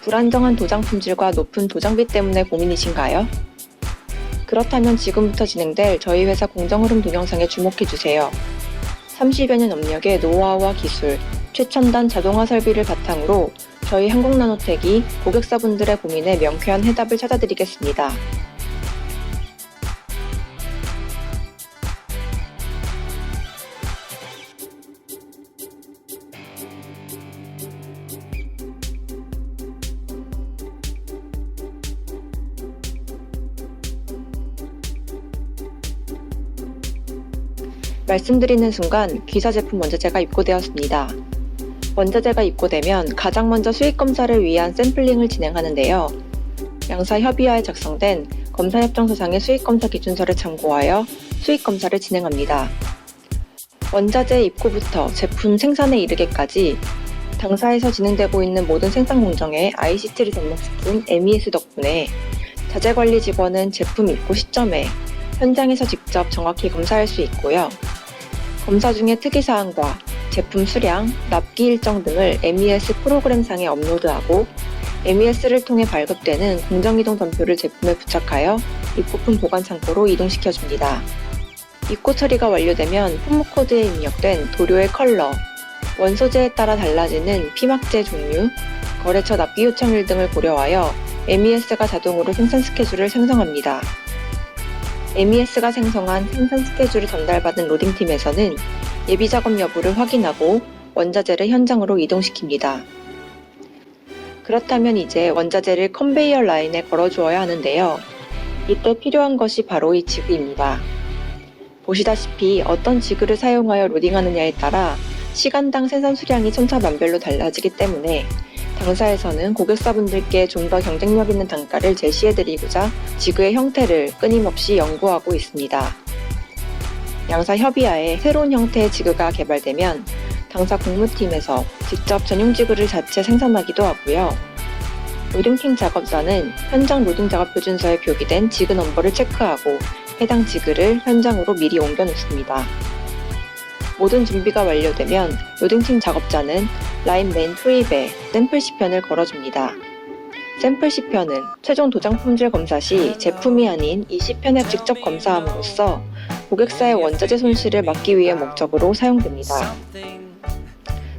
불안정한 도장 품질과 높은 도장비 때문에 고민이신가요? 그렇다면 지금부터 진행될 저희 회사 공정흐름 동영상에 주목해주세요. 30여 년 업력의 노하우와 기술, 최첨단 자동화 설비를 바탕으로 저희 한국나노텍이 고객사분들의 고민에 명쾌한 해답을 찾아드리겠습니다. 말씀드리는 순간 귀사 제품 원자재가 입고되었습니다. 원자재가 입고되면 가장 먼저 수익 검사를 위한 샘플링을 진행하는데요. 양사 협의하에 작성된 검사협정서상의 수익 검사 기준서를 참고하여 수익 검사를 진행합니다. 원자재 입고부터 제품 생산에 이르기까지 당사에서 진행되고 있는 모든 생산 공정에 ICT를 접목시킨 MES 덕분에 자재관리 직원은 제품 입고 시점에 현장에서 직접 정확히 검사할 수 있고요. 검사 중에 특이사항과 제품 수량, 납기 일정 등을 MES 프로그램상에 업로드하고 MES를 통해 발급되는 공정이동 덤표를 제품에 부착하여 입고품 보관 창고로 이동시켜줍니다. 입고 처리가 완료되면 품목코드에 입력된 도료의 컬러, 원소재에 따라 달라지는 피막재 종류, 거래처 납기 요청일 등을 고려하여 MES가 자동으로 생산 스케줄을 생성합니다. MES가 생성한 생산 스케줄을 전달받은 로딩팀에서는 예비 작업 여부를 확인하고 원자재를 현장으로 이동시킵니다. 그렇다면 이제 원자재를 컨베이어 라인에 걸어주어야 하는데요. 이때 필요한 것이 바로 이 지그입니다. 보시다시피 어떤 지그를 사용하여 로딩하느냐에 따라 시간당 생산 수량이 천차만별로 달라지기 때문에 당사에서는 고객사분들께 좀 더 경쟁력 있는 단가를 제시해드리고자 지그의 형태를 끊임없이 연구하고 있습니다. 양사 협의하에 새로운 형태의 지그가 개발되면 당사 공무팀에서 직접 전용 지그를 자체 생산하기도 하고요. 로딩팀 작업자는 현장 로딩 작업 표준서에 표기된 지그 넘버를 체크하고 해당 지그를 현장으로 미리 옮겨 놓습니다. 모든 준비가 완료되면 로딩팀 작업자는 라인 맨 투입에 샘플 시편을 걸어줍니다. 샘플 시편은 최종 도장 품질 검사 시 제품이 아닌 이 시편을 직접 검사함으로써 고객사의 원자재 손실을 막기 위해 목적으로 사용됩니다.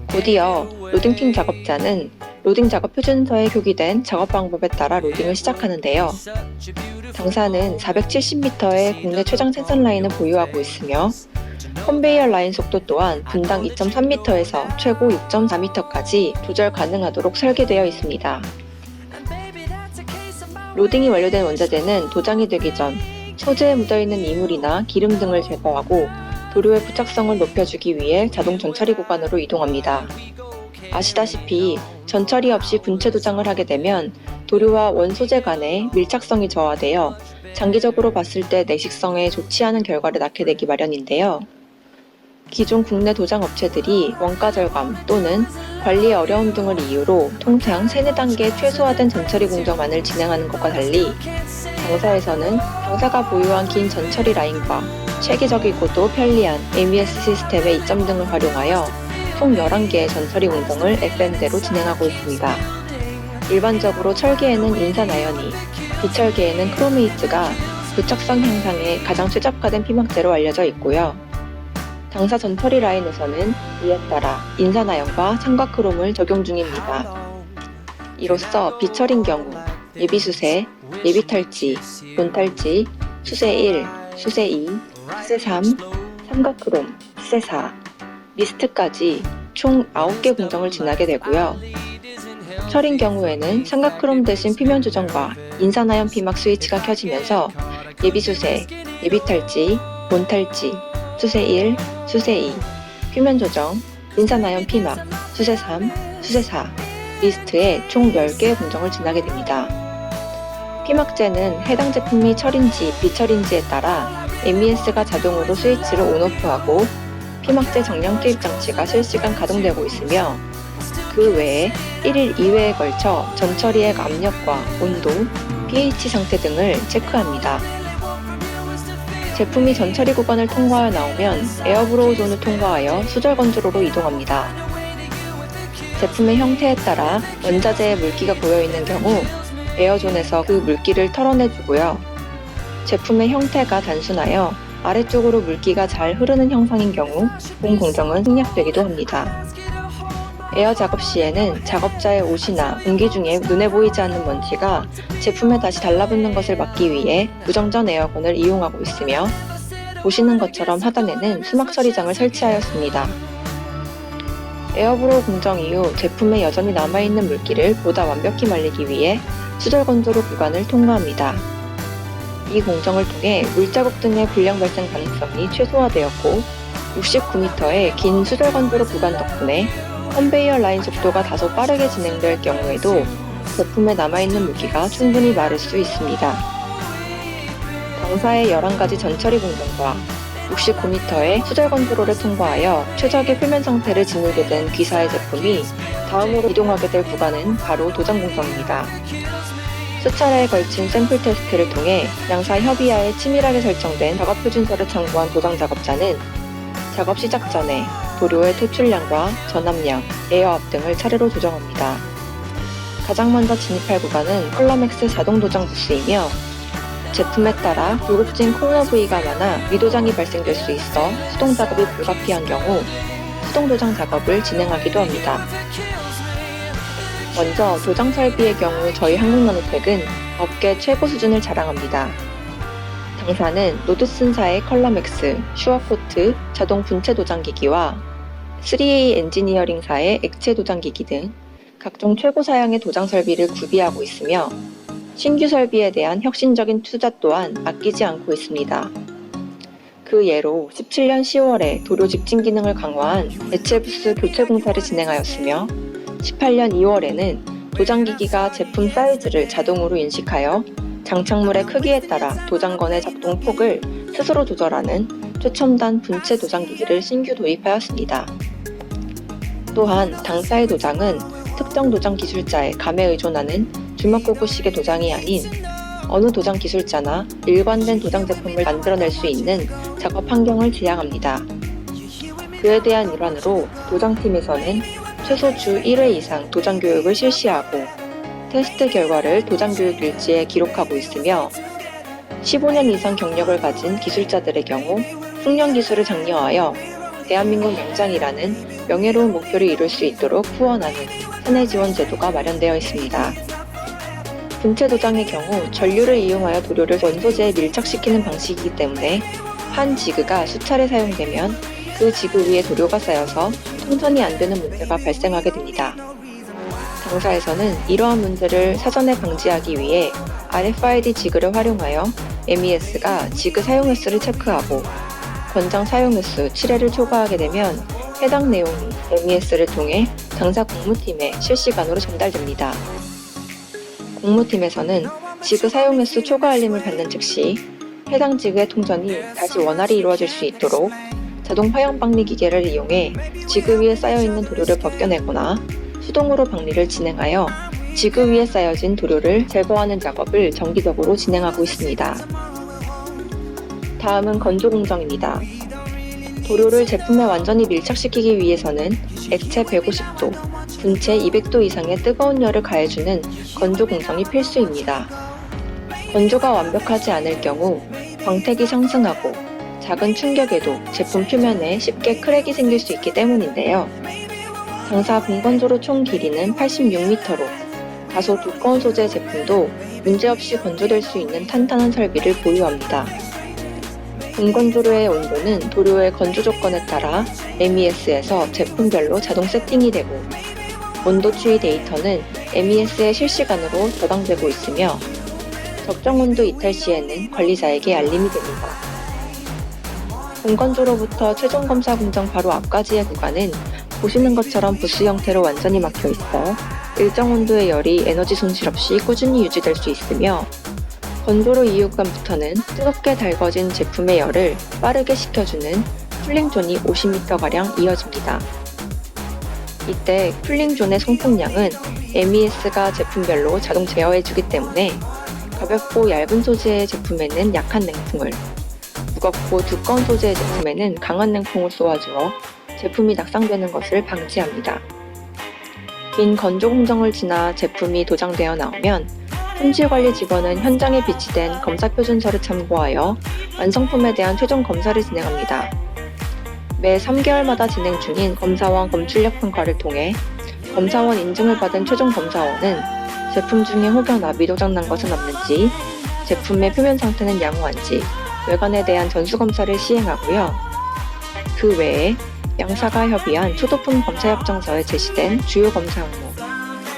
곧이어 로딩팀 작업자는 로딩 작업 표준서에 표기된 작업 방법에 따라 로딩을 시작하는데요. 당사는 470m의 국내 최장 생산 라인을 보유하고 있으며 컨베이어 라인 속도 또한 분당 2.3m에서 최고 6.4m까지 조절 가능하도록 설계되어 있습니다. 로딩이 완료된 원자재는 도장이 되기 전 소재에 묻어있는 이물이나 기름 등을 제거하고 도료의 부착성을 높여주기 위해 자동 전처리 구간으로 이동합니다. 아시다시피 전처리 없이 분체 도장을 하게 되면 도료와 원소재 간의 밀착성이 저하되어 장기적으로 봤을 때 내식성에 좋지 않은 결과를 낳게 되기 마련인데요. 기존 국내 도장 업체들이 원가 절감 또는 관리의 어려움 등을 이유로 통상 3-4단계 최소화된 전처리 공정만을 진행하는 것과 달리 당사에서는 당사가 보유한 긴 전처리 라인과 체계적이고도 편리한 MES 시스템의 이점 등을 활용하여 총 11개의 전처리 공정을 FM대로 진행하고 있습니다. 일반적으로 철계에는 인산아연이, 비철계에는 크로메이트가 부착성 향상에 가장 최적화된 피막재로 알려져 있고요. 당사 전처리 라인에서는 이에 따라 인산아연과 삼각크롬을 적용 중입니다. 이로써 비철인 경우 예비수세, 예비탈지, 본탈지, 수세 1, 수세 2, 수세 3, 삼각크롬, 수세 4, 미스트까지 총 9개 공정을 지나게 되고요. 철인 경우에는 삼각크롬 대신 피면 조정과 인산아연 피막 스위치가 켜지면서 예비수세, 예비탈지, 본탈지, 수세 1, 수세 2, 표면 조정, 인산아연 피막, 수세 3, 수세 4, 리스트에 총 10개의 공정을 지나게 됩니다. 피막재는 해당 제품이 철인지 비철인지에 따라 MES가 자동으로 스위치를 온오프하고 피막재 정량 투입 장치가 실시간 가동되고 있으며 그 외에 1일 2회에 걸쳐 전처리액 압력과 온도, pH 상태 등을 체크합니다. 제품이 전처리 구간을 통과하여 나오면 에어브로우 존을 통과하여 수절 건조로로 이동합니다. 제품의 형태에 따라 원자재에 물기가 고여있는 경우 에어존에서 그 물기를 털어내주고요. 제품의 형태가 단순하여 아래쪽으로 물기가 잘 흐르는 형상인 경우 본 공정은 생략되기도 합니다. 에어 작업 시에는 작업자의 옷이나 공기 중에 눈에 보이지 않는 먼지가 제품에 다시 달라붙는 것을 막기 위해 무정전 에어건을 이용하고 있으며, 보시는 것처럼 하단에는 수막 처리장을 설치하였습니다. 에어브로우 공정 이후 제품에 여전히 남아있는 물기를 보다 완벽히 말리기 위해 수절 건조로 구간을 통과합니다. 이 공정을 통해 물자국 등의 불량 발생 가능성이 최소화되었고, 69m의 긴 수절 건조로 구간 덕분에 컨베이어 라인 속도가 다소 빠르게 진행될 경우에도 제품에 남아있는 물기가 충분히 마를 수 있습니다. 당사의 11가지 전처리 공정과 69m의 수절 건조로를 통과하여 최적의 표면 상태를 지니게 된 귀사의 제품이 다음으로 이동하게 될 구간은 바로 도장 공정입니다. 수차례에 걸친 샘플 테스트를 통해 양사 협의하에 치밀하게 설정된 작업 표준서를 참고한 도장 작업자는 작업 시작 전에 도료의 토출량과 전압량, 에어압 등을 차례로 조정합니다. 가장 먼저 진입할 구간은 컬럼X 자동 도장 부스이며, 제품에 따라 굴곡진 코너 부위가 많아 미도장이 발생될 수 있어 수동 작업이 불가피한 경우 수동 도장 작업을 진행하기도 합니다. 먼저 도장 설비의 경우 저희 한국나노텍은 업계 최고 수준을 자랑합니다. 당사는 노드슨사의 컬럼X, 슈어코트 자동 분체 도장기기와 3A 엔지니어링사의 액체 도장기기 등 각종 최고 사양의 도장 설비를 구비하고 있으며, 신규 설비에 대한 혁신적인 투자 또한 아끼지 않고 있습니다. 그 예로 17년 10월에 도료 집진 기능을 강화한 액체 부스 교체 공사를 진행하였으며, 18년 2월에는 도장기기가 제품 사이즈를 자동으로 인식하여 장착물의 크기에 따라 도장건의 작동 폭을 스스로 조절하는 최첨단 분체 도장기기를 신규 도입하였습니다. 또한 당사의 도장은 특정 도장 기술자의 감에 의존하는 주먹구구식의 도장이 아닌 어느 도장 기술자나 일관된 도장 제품을 만들어낼 수 있는 작업 환경을 지향합니다. 그에 대한 일환으로 도장팀에서는 최소 주 1회 이상 도장 교육을 실시하고 테스트 결과를 도장 교육 일지에 기록하고 있으며, 15년 이상 경력을 가진 기술자들의 경우 숙련 기술을 장려하여 대한민국 명장이라는 명예로운 목표를 이룰 수 있도록 후원하는 사내 지원 제도가 마련되어 있습니다. 분체 도장의 경우 전류를 이용하여 도료를 원소재에 밀착시키는 방식이기 때문에 한 지그가 수차례 사용되면 그 지그 위에 도료가 쌓여서 통선이 안 되는 문제가 발생하게 됩니다. 당사에서는 이러한 문제를 사전에 방지하기 위해 RFID 지그를 활용하여 MES가 지그 사용 횟수를 체크하고 권장 사용 횟수 7회를 초과하게 되면 해당 내용이 MES를 통해 당사 공무팀에 실시간으로 전달됩니다. 공무팀에서는 지그 사용 횟수 초과 알림을 받는 즉시 해당 지그의 통전이 다시 원활히 이루어질 수 있도록 자동 화형 박리 기계를 이용해 지그 위에 쌓여있는 도료를 벗겨내거나 수동으로 박리를 진행하여 지그 위에 쌓여진 도료를 제거하는 작업을 정기적으로 진행하고 있습니다. 다음은 건조 공정입니다. 도료를 제품에 완전히 밀착시키기 위해서는 액체 150도, 분체 200도 이상의 뜨거운 열을 가해주는 건조 공정이 필수입니다. 건조가 완벽하지 않을 경우 광택이 상승하고 작은 충격에도 제품 표면에 쉽게 크랙이 생길 수 있기 때문인데요. 당사 분건조로 총 길이는 86m로 다소 두꺼운 소재 제품도 문제없이 건조될 수 있는 탄탄한 설비를 보유합니다. 분건조로의 온도는 도료의 건조 조건에 따라 MES에서 제품별로 자동 세팅이 되고, 온도 추이 데이터는 MES에 실시간으로 저장되고 있으며 적정 온도 이탈 시에는 관리자에게 알림이 됩니다. 분건조로부터 최종 검사 공정 바로 앞까지의 구간은 보시는 것처럼 부스 형태로 완전히 막혀 있어 일정 온도의 열이 에너지 손실 없이 꾸준히 유지될 수 있으며, 건조로 이후 구간부터는 뜨겁게 달궈진 제품의 열을 빠르게 식혀주는 쿨링존이 50m가량 이어집니다. 이때 쿨링존의 송풍량은 MES가 제품별로 자동 제어해주기 때문에 가볍고 얇은 소재의 제품에는 약한 냉풍을, 무겁고 두꺼운 소재의 제품에는 강한 냉풍을 쏘아주어 제품이 낙상되는 것을 방지합니다. 긴 건조 공정을 지나 제품이 도장되어 나오면 품질관리 직원은 현장에 비치된 검사 표준서를 참고하여 완성품에 대한 최종 검사를 진행합니다. 매 3개월마다 진행 중인 검사원 검출력 평가를 통해 검사원 인증을 받은 최종 검사원은 제품 중에 혹여나 미도장 난 것은 없는지, 제품의 표면 상태는 양호한지, 외관에 대한 전수검사를 시행하고요. 그 외에 양사가 협의한 초도품 검사협정서에 제시된 주요 검사 항목,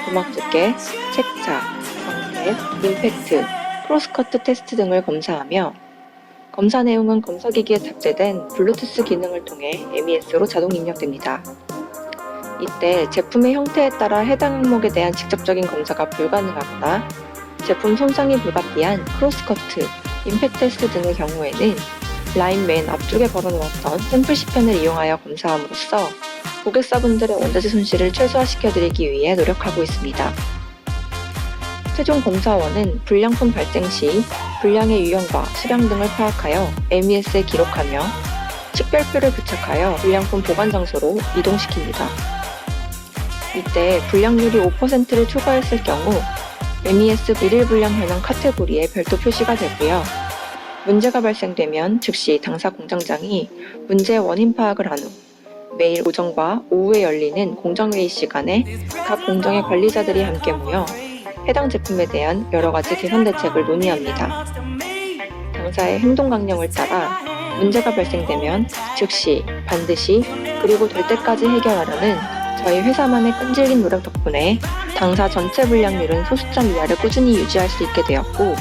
도막 두께, 색차, 광택, 임팩트, 크로스커트 테스트 등을 검사하며 검사 내용은 검사기기에 탑재된 블루투스 기능을 통해 MES로 자동 입력됩니다. 이때 제품의 형태에 따라 해당 항목에 대한 직접적인 검사가 불가능하거나 제품 손상이 불가피한 크로스커트, 임팩트 테스트 등의 경우에는 라인 맨 앞쪽에 걸어놓았던 샘플 시펜을 이용하여 검사함으로써 고객사분들의 원자재 손실을 최소화시켜드리기 위해 노력하고 있습니다. 최종 검사원은 불량품 발생 시 불량의 유형과 수량 등을 파악하여 MES에 기록하며 식별표를 부착하여 불량품 보관 장소로 이동시킵니다. 이때 불량률이 5%를 초과했을 경우 MES 일일 불량 현황 카테고리에 별도 표시가 되고요. 문제가 발생되면 즉시 당사 공장장이 문제의 원인 파악을 한 후 매일 오전과 오후에 열리는 공정회의 시간에 각 공정의 관리자들이 함께 모여 해당 제품에 대한 여러 가지 개선 대책을 논의합니다. 당사의 행동 강령을 따라 문제가 발생되면 즉시, 반드시, 그리고 될 때까지 해결하려는 저희 회사만의 끈질긴 노력 덕분에 당사 전체 불량률은 소수점 이하를 꾸준히 유지할 수 있게 되었고,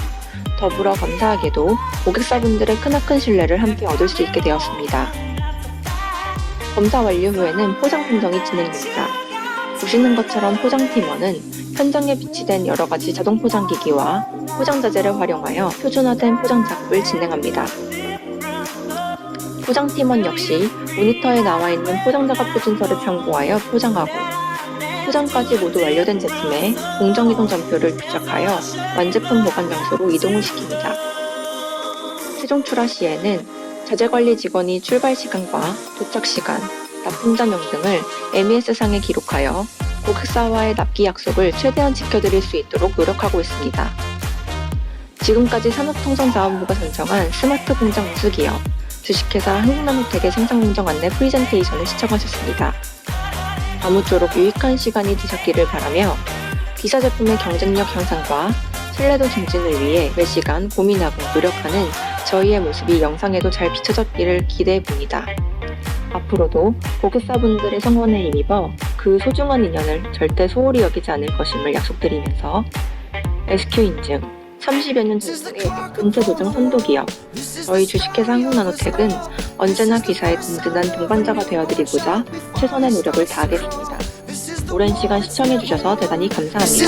더불어 감사하게도 고객사분들의 크나큰 신뢰를 함께 얻을 수 있게 되었습니다. 검사 완료 후에는 포장 품정이 진행됩니다. 보시는 것처럼 포장팀원은 현장에 비치된 여러 가지 자동 포장기기와 포장 자재를 활용하여 표준화된 포장 작업을 진행합니다. 포장팀원 역시 모니터에 나와 있는 포장 작업 표준서를 참고하여 포장하고, 포장까지 모두 완료된 제품에 공정이동 전표를 부착하여 완제품 보관 장소로 이동을 시킵니다. 최종 출하 시에는 자재관리 직원이 출발 시간과 도착 시간, 납품 잔용 등을 MES상에 기록하여 고객사와의 납기 약속을 최대한 지켜드릴 수 있도록 노력하고 있습니다. 지금까지 산업통상자원부가 선정한 스마트 공장 우수기업, 주식회사 한국나노텍의 생산공정 안내 프리젠테이션을 시청하셨습니다. 아무쪼록 유익한 시간이 되셨기를 바라며 기사 제품의 경쟁력 향상과 신뢰도 증진을 위해 매시간 고민하고 노력하는 저희의 모습이 영상에도 잘 비춰졌기를 기대해 봅니다. 앞으로도 고객사분들의 성원에 힘입어 그 소중한 인연을 절대 소홀히 여기지 않을 것임을 약속드리면서 SQ 인증, 30여 년 전통의 전체 도장 선도기업, 저희 주식회사 한국나노텍은 언제나 귀사의 든든한 동반자가 되어드리고자 최선의 노력을 다하겠습니다. 오랜 시간 시청해주셔서 대단히 감사합니다.